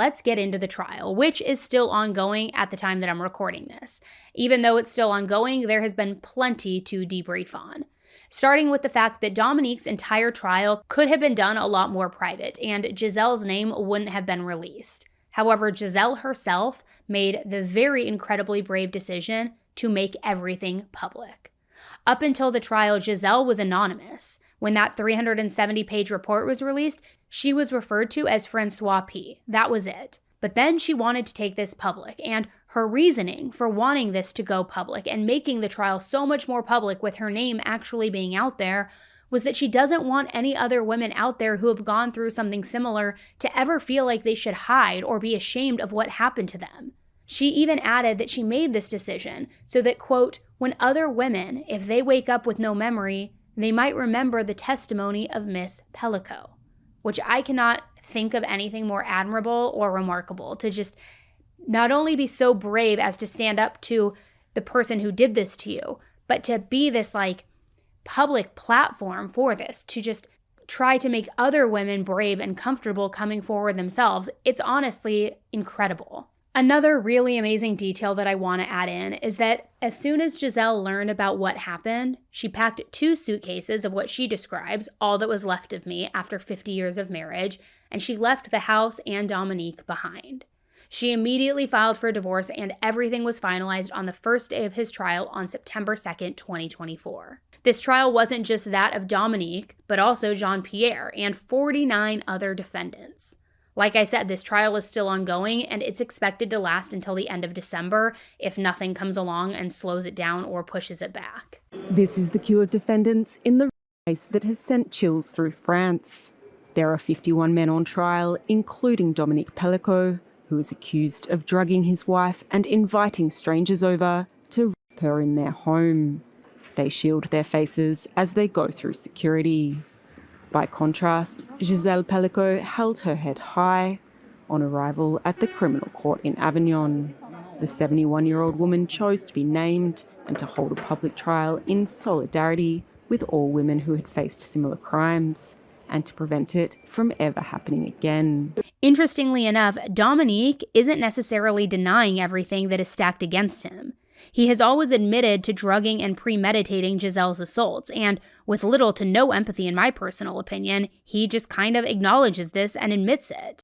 Let's get into the trial, which is still ongoing at the time that I'm recording this. Even though it's still ongoing, there has been plenty to debrief on. Starting with the fact that Dominique's entire trial could have been done a lot more private, and Gisele's name wouldn't have been released. However, Gisele herself made the very incredibly brave decision to make everything public. Up until the trial, Gisele was anonymous. When that 370-page report was released, she was referred to as Francois P. That was it. But then she wanted to take this public, and her reasoning for wanting this to go public and making the trial so much more public with her name actually being out there was that she doesn't want any other women out there who have gone through something similar to ever feel like they should hide or be ashamed of what happened to them. She even added that she made this decision so that, quote, when other women, if they wake up with no memory, they might remember the testimony of Miss Pelicot, which I cannot think of anything more admirable or remarkable, to just not only be so brave as to stand up to the person who did this to you, but to be this like public platform for this, to just try to make other women brave and comfortable coming forward themselves. It's honestly incredible. Another really amazing detail that I want to add in is that as soon as Gisele learned about what happened, she packed 2 suitcases of what she describes, all that was left of me after 50 years of marriage, and she left the house and Dominique behind. She immediately filed for divorce, and everything was finalized on the first day of his trial on September 2nd, 2024. This trial wasn't just that of Dominique, but also Jean-Pierre and 49 other defendants. Like I said, this trial is still ongoing, and it's expected to last until the end of December if nothing comes along and slows it down or pushes it back. This is the queue of defendants in the case that has sent chills through France. There are 51 men on trial, including Gisele Pelicot, who is accused of drugging his wife and inviting strangers over to rape her in their home. They shield their faces as they go through security. By contrast, Gisele Pelicot held her head high on arrival at the criminal court in Avignon. The 71-year-old woman chose to be named and to hold a public trial in solidarity with all women who had faced similar crimes, and to prevent it from ever happening again. Interestingly enough, Dominique isn't necessarily denying everything that is stacked against him. He has always admitted to drugging and premeditating Gisele's assaults, and with little to no empathy in my personal opinion, he just kind of acknowledges this and admits it.